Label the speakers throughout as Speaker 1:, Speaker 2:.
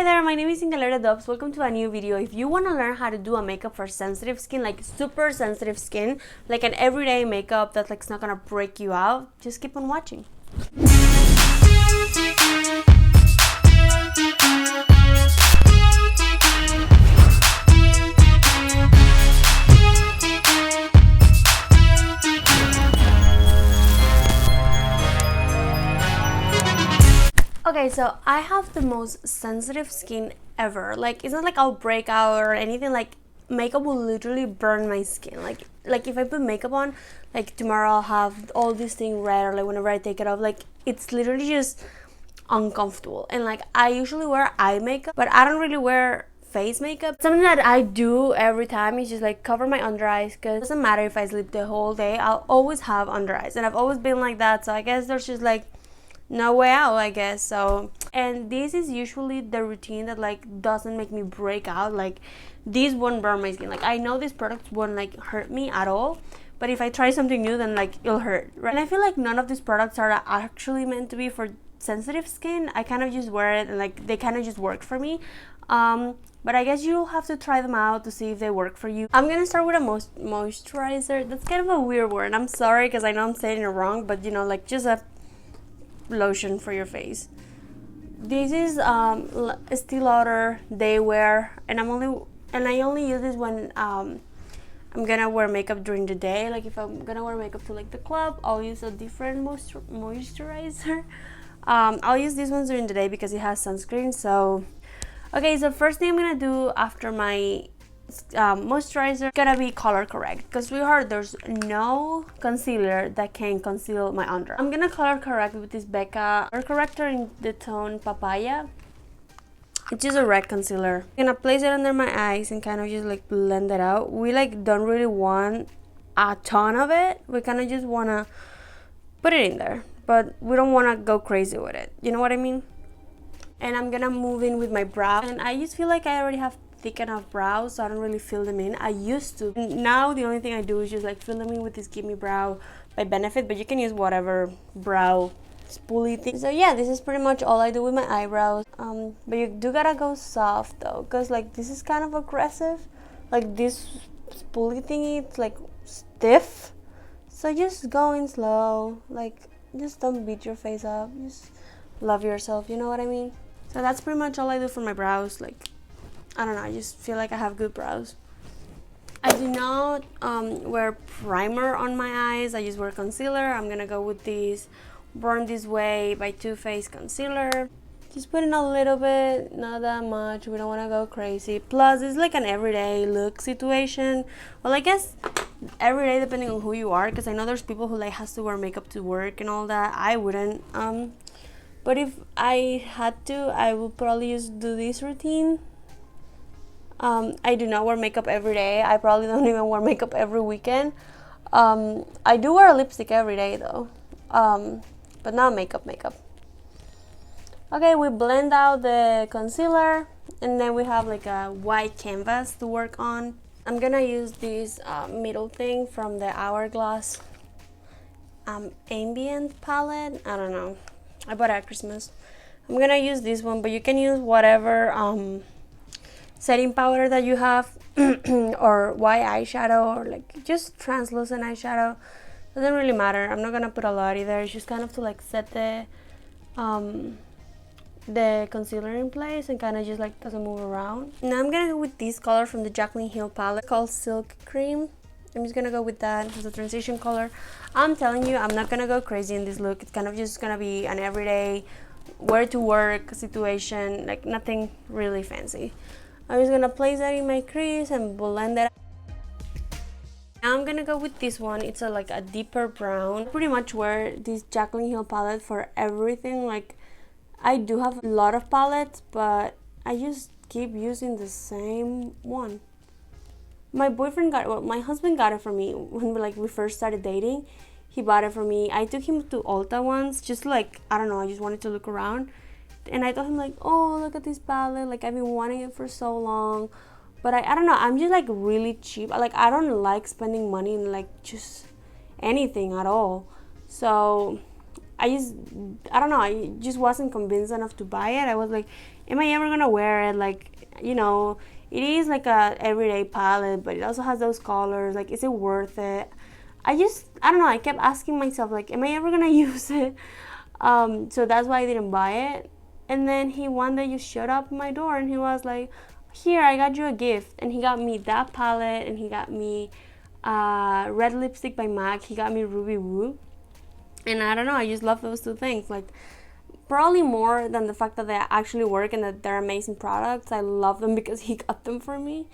Speaker 1: there, my name is Ingelore Dubs. Welcome to a new video. If you want to learn how to do a makeup for sensitive skin, like super sensitive skin, like an everyday makeup that's like not gonna break you out, just keep on watching. Okay, so I have the most sensitive skin ever. Like, it's not like I'll break out or anything. Like, makeup will literally burn my skin. Like if I put makeup on, like tomorrow I'll have all this thing red, or like whenever I take it off, like it's literally just uncomfortable. And like I usually wear eye makeup, but I don't really wear face makeup. Something that I do every time is just like cover my under eyes, because it doesn't matter if I sleep the whole day, I'll always have under eyes, and I've always been like that. So I guess there's just like no way out, I guess. So, and this is usually the routine that like doesn't make me break out. Like these won't burn my skin. Like I know these products won't like hurt me at all, but if I try something new, then like it'll hurt, right? And I feel like none of these products are actually meant to be for sensitive skin. I kind of just wear it and like they kind of just work for me. But I guess you'll have to try them out to see if they work for you. I'm gonna start with a moisturizer. That's kind of a weird word. I'm sorry because I know I'm saying it wrong, but you know, like just a lotion for your face. This is Estee Lauder Day Wear, and I only use this when I'm gonna wear makeup during the day. Like if I'm gonna wear makeup to like the club, I'll use a different moisturizer. I'll use these ones during the day because it has sunscreen. So okay, so first thing I'm gonna do after my moisturizer gonna be color correct, because we heard there's no concealer that can conceal my under. I'm gonna color correct with this Becca color corrector in the tone Papaya. It's just a red concealer. I'm gonna place it under my eyes and kind of just like blend it out. We like don't really want a ton of it. We kind of just wanna put it in there, but we don't wanna go crazy with it. You know what I mean? And I'm gonna move in with my brow, and I just feel like I already have thick enough brows, so I don't really fill them in. I used to. Now the only thing I do is just like fill them in with this Gimme brow by Benefit, but you can use whatever brow spoolie thing. So yeah, this is pretty much all I do with my eyebrows. But you do gotta go soft though, because like this is kind of aggressive. Like this spoolie thingy, it's like stiff. So just go in slow. Like just don't beat your face up. Just love yourself, you know what I mean? So that's pretty much all I do for my brows. Like I don't know, I just feel like I have good brows. I do not wear primer on my eyes. I just wear concealer. I'm gonna go with this Born This Way by Too Faced concealer. Just put in a little bit, not that much. We don't want to go crazy. Plus, it's like an everyday look situation. Well, I guess every day depending on who you are, because I know there's people who like has to wear makeup to work and all that. I wouldn't. But if I had to, I would probably just do this routine. I do not wear makeup every day. I probably don't even wear makeup every weekend. I do wear a lipstick every day though, but not makeup. Okay, we blend out the concealer, and then we have like a white canvas to work on. I'm gonna use this middle thing from the Hourglass ambient palette. I don't know, I bought it at Christmas. I'm gonna use this one, but you can use whatever setting powder that you have or white eyeshadow, or like just translucent eyeshadow. Doesn't really matter. I'm not gonna put a lot either. It's just kind of to like set the concealer in place and kind of just like doesn't move around. Now I'm gonna go with this color from the Jaclyn Hill palette called Silk Cream. I'm just gonna go with that as a transition color. I'm telling you, I'm not gonna go crazy in this look. It's kind of just gonna be an everyday wear to work situation, like nothing really fancy. I'm just gonna place that in my crease and blend it. Now I'm gonna go with this one. It's like a deeper brown. I pretty much wear this Jaclyn Hill palette for everything. Like I do have a lot of palettes, but I just keep using the same one. My boyfriend got it, well, my husband got it for me when we first started dating. He bought it for me. I took him to Ulta once, just like, I don't know, I just wanted to look around. And I told him like, oh, look at this palette, like I've been wanting it for so long. But I don't know, I'm just like really cheap. Like I don't like spending money in like just anything at all. So I don't know, I just wasn't convinced enough to buy it. I was like, am I ever gonna wear it? Like, you know, it is like a everyday palette, but it also has those colors. Like, is it worth it? I don't know, I kept asking myself, like, am I ever gonna use it? So that's why I didn't buy it. And then he one day just showed up at my door and he was like, here, I got you a gift. And he got me that palette, and he got me red lipstick by MAC. He got me Ruby Woo. And I don't know, I just love those two things. Like, probably more than the fact that they actually work and that they're amazing products. I love them because he got them for me.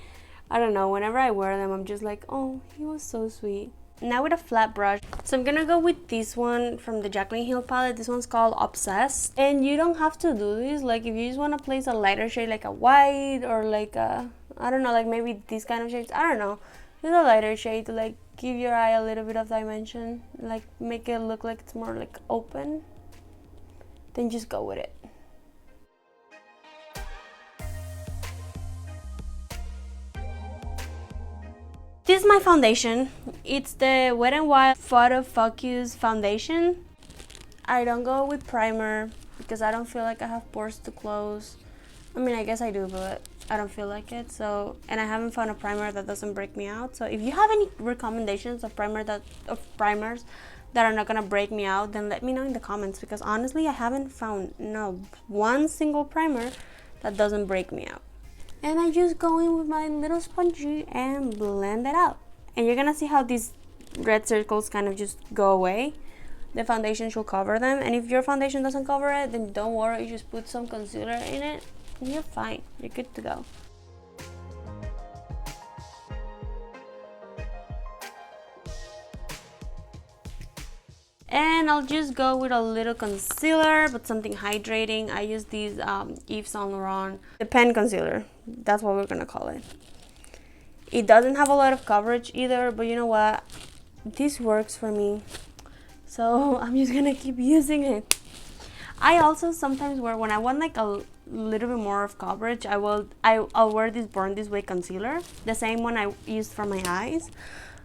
Speaker 1: I don't know, whenever I wear them, I'm just like, oh, he was so sweet. Now with a flat brush, so I'm gonna go with this one from the Jaclyn Hill palette. This one's called Obsessed, and you don't have to do this. Like, if you just want to place a lighter shade, like a white, or like a, I don't know, like maybe these kind of shades, I don't know, just a lighter shade to like give your eye a little bit of dimension, like make it look like it's more like open, then just go with it. This is my foundation. It's the Wet n Wild Photo Focus foundation. I don't go with primer because I don't feel like I have pores to close. I mean, I guess I do, but I don't feel like it. So, and I haven't found a primer that doesn't break me out. So if you have any recommendations of primers that are not gonna break me out, then let me know in the comments, because honestly, I haven't found one single primer that doesn't break me out. And I just go in with my little spongy and blend it out. And you're gonna see how these red circles kind of just go away. The foundation should cover them. And if your foundation doesn't cover it, then don't worry, you just put some concealer in it and you're fine. You're good to go. And I'll just go with a little concealer, but something hydrating. I use these Yves Saint Laurent, the pen concealer. That's what we're gonna call it. It doesn't have a lot of coverage either, but you know what? This works for me. So I'm just gonna keep using it. I also sometimes wear, when I want like a little bit more of coverage, I'll wear this Born This Way concealer, the same one I used for my eyes.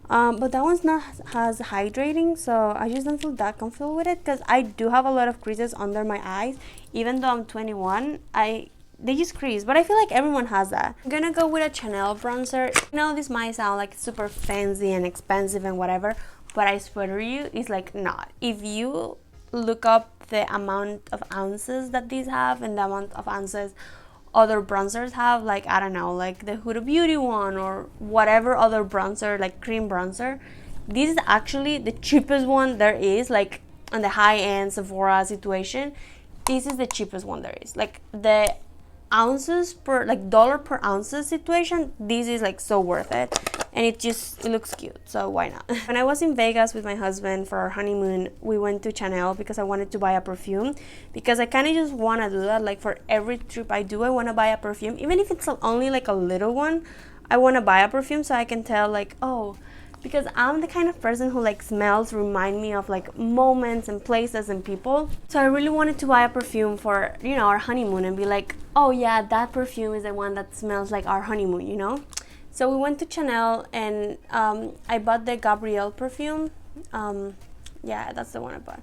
Speaker 1: But that one's not as hydrating, so I just don't feel that comfortable with it, because I do have a lot of creases under my eyes. Even though I'm 21, they just crease, but I feel like everyone has that. I'm gonna go with a Chanel bronzer. I know this might sound like super fancy and expensive and whatever, but I swear to you, it's like not. If you look up the amount of ounces that these have and the amount of ounces other bronzers have, like, I don't know, like the Huda Beauty one or whatever other bronzer, like cream bronzer, this is actually the cheapest one there is. Like on the high-end Sephora situation, this is the cheapest one there is. Like the ounces per, like dollar per ounces situation, this is like so worth it, and it looks cute, so why not? When I was in Vegas with my husband for our honeymoon, we went to Chanel because I wanted to buy a perfume, because I kind of just want to do that. Like for every trip I do, I want to buy a perfume, even if it's only like a little one. I want to buy a perfume so I can tell, like, oh, because I'm the kind of person who like smells remind me of like moments and places and people. So I really wanted to buy a perfume for, you know, our honeymoon, and be like, oh yeah, that perfume is the one that smells like our honeymoon, you know? So we went to Chanel, and I bought the Gabrielle perfume. Yeah, that's the one I bought.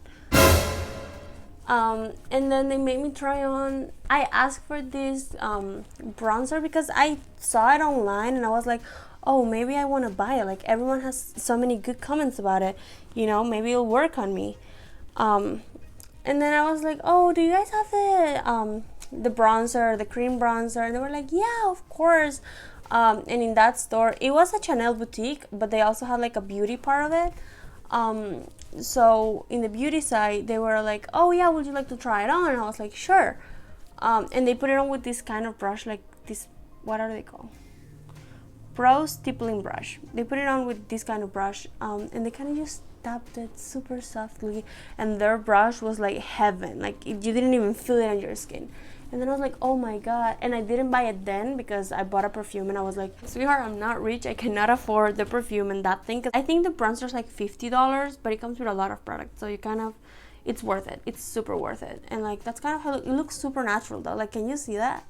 Speaker 1: And then they made me try on, I asked for this bronzer because I saw it online and I was like, oh, maybe I want to buy it. Like everyone has so many good comments about it, you know, maybe it'll work on me. And then I was like, oh, do you guys have the bronzer, the cream bronzer? And they were like, yeah, of course. And in that store, it was a Chanel boutique, but they also had like a beauty part of it. So in the beauty side, they were like, oh yeah, would you like to try it on? And I was like, sure. And they put it on with this kind of brush, like this, what are they called? Pro stippling brush. They put it on with this kind of brush, and they kind of just tapped it super softly, and their brush was like heaven. Like you didn't even feel it on your skin. And then I was like, oh my god. And I didn't buy it then because I bought a perfume and I was like, sweetheart, I'm not rich, I cannot afford the perfume and that thing. I think the bronzer is like $50, but it comes with a lot of products, so you kind of, it's worth it. It's super worth it. And like that's kind of how it looks, super natural though. Like, can you see that?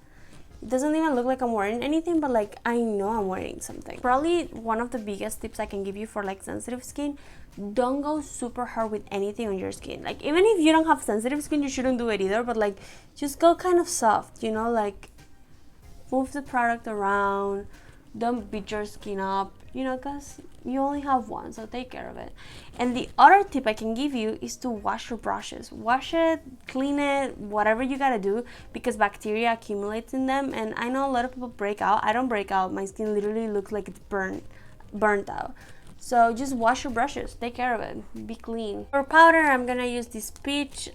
Speaker 1: It doesn't even look like I'm wearing anything, but like I know I'm wearing something. Probably one of the biggest tips I can give you for like sensitive skin, don't go super hard with anything on your skin. Like even if you don't have sensitive skin, you shouldn't do it either, but like just go kind of soft, you know, like move the product around, don't beat your skin up, you know, because you only have one, so take care of it. And the other tip I can give you is to wash your brushes. Wash it, clean it, whatever you gotta do, because bacteria accumulates in them. And I know a lot of people break out. I don't break out. My skin literally looks like it's burnt out. So just wash your brushes, take care of it, be clean. For powder, I'm gonna use this Peach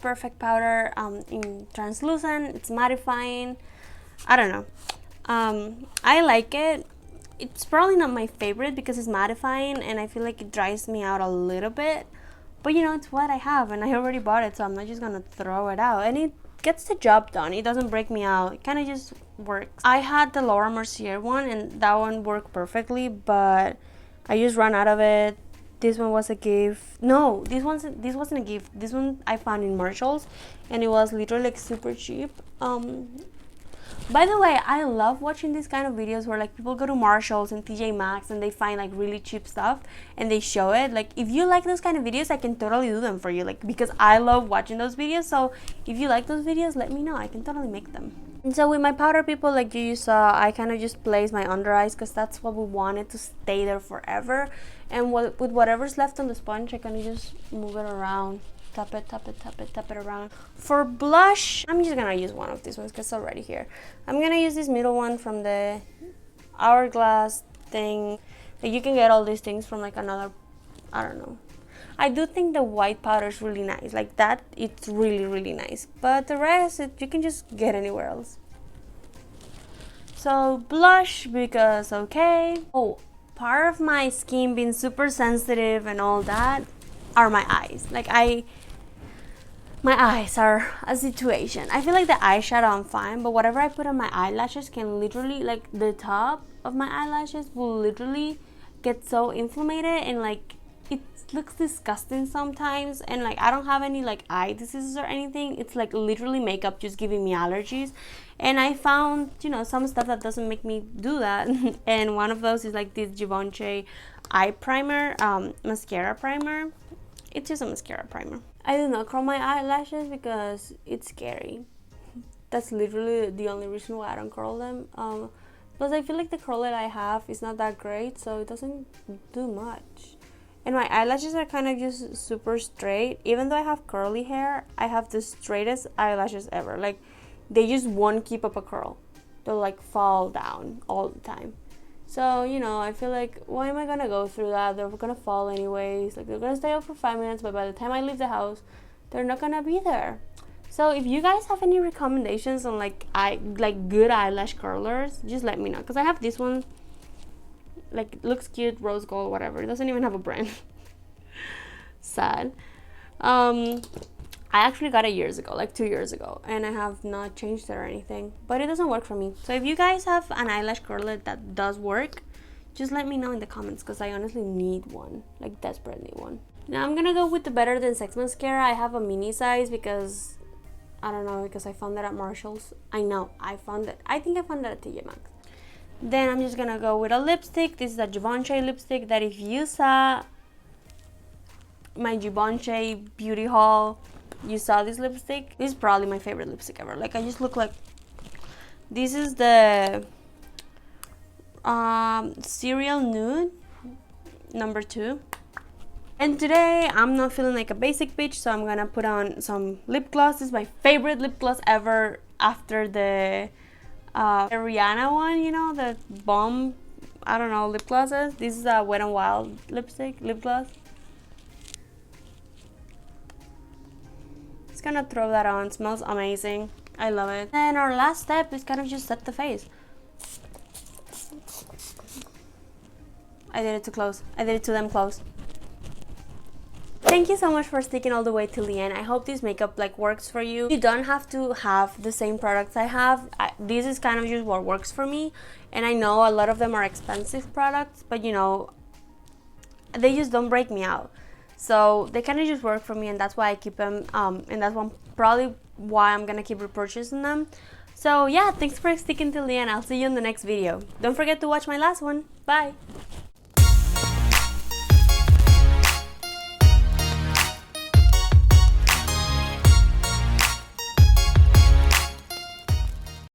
Speaker 1: Perfect powder in translucent. It's mattifying. I don't know. I like it. It's probably not my favorite because it's mattifying and I feel like it dries me out a little bit. But you know, it's what I have and I already bought it, so I'm not just gonna throw it out. And it gets the job done. It doesn't break me out. It kind of just works. I had the Laura Mercier one and that one worked perfectly, but I just ran out of it. This one was a gift. No, this wasn't a gift. This one I found in Marshall's and it was literally like super cheap. By the way, I love watching these kind of videos where like people go to Marshalls and TJ Maxx and they find like really cheap stuff and they show it. Like if you like those kind of videos, I can totally do them for you, like because I love watching those videos. So if you like those videos, let me know. I can totally make them. And so with my powder, people, like you saw, I kind of just place my under eyes because that's what we wanted to stay there forever. And with whatever's left on the sponge, I kind of just move it around. Tap it around. For blush, I'm just gonna use one of these ones because it's already here. I'm gonna use this middle one from the Hourglass thing. Like you can get all these things from like another, I don't know. I do think the white powder is really nice. Like that, it's really nice. But the rest, you can just get anywhere else. So blush, because okay. Oh, part of my skin being super sensitive and all that are my eyes. Like my eyes are a situation. I feel like the eyeshadow I'm fine, but whatever I put on my eyelashes can literally, like the top of my eyelashes will literally get so inflamed and like it looks disgusting sometimes. And like I don't have any like eye diseases or anything. It's like literally makeup just giving me allergies. And I found, you know, some stuff that doesn't make me do that. And one of those is like this Givenchy eye primer, mascara primer. It's just a mascara primer. I do not curl my eyelashes because it's scary. That's literally the only reason why I don't curl them. Plus I feel like the curl that I have is not that great, so it doesn't do much. And my eyelashes are kind of just super straight. Even though I have curly hair, I have the straightest eyelashes ever. Like they just won't keep up a curl. They'll like fall down all the time. So, you know, I feel like, why am I gonna go through that? They're gonna fall anyways. Like, they're gonna stay up for 5 minutes, but by the time I leave the house, they're not gonna be there. So, if you guys have any recommendations on, like good eyelash curlers, just let me know. Because I have this one, like, looks cute, rose gold, whatever. It doesn't even have a brand. Sad. I actually got it years ago, like 2 years ago, and I have not changed it or anything, but it doesn't work for me. So if you guys have an eyelash curler that does work, just let me know in the comments because I honestly need one, like desperately one. Now I'm gonna go with the Better Than Sex mascara. I have a mini size because, I don't know, because I found that at Marshall's. I know, I found it. I think I found it at TJ Maxx. Then I'm just gonna go with a lipstick. This is a Givenchy lipstick that if you saw my Givenchy beauty haul, you saw this lipstick. This is probably my favorite lipstick ever. Like I just look like, this is the Cereal Nude number 2. And today I'm not feeling like a basic bitch, so I'm gonna put on some lip gloss. This is my favorite lip gloss ever after the Rihanna one, you know, the bomb, I don't know, lip glosses. This is a Wet n Wild lip gloss. Gonna throw that on. Smells amazing. I love it. And our last step is kind of just set the face. I did it too close. I did it to them close. Thank you so much for sticking all the way till the end. I hope this makeup like works for you. You don't have to have the same products I have. This is kind of just what works for me. And I know a lot of them are expensive products, but you know, they just don't break me out. So they kind of just work for me, and that's why I keep them, and that's probably why I'm gonna keep repurchasing them. So yeah, thanks for sticking till the end. I'll see you in the next video. Don't forget to watch my last one. Bye!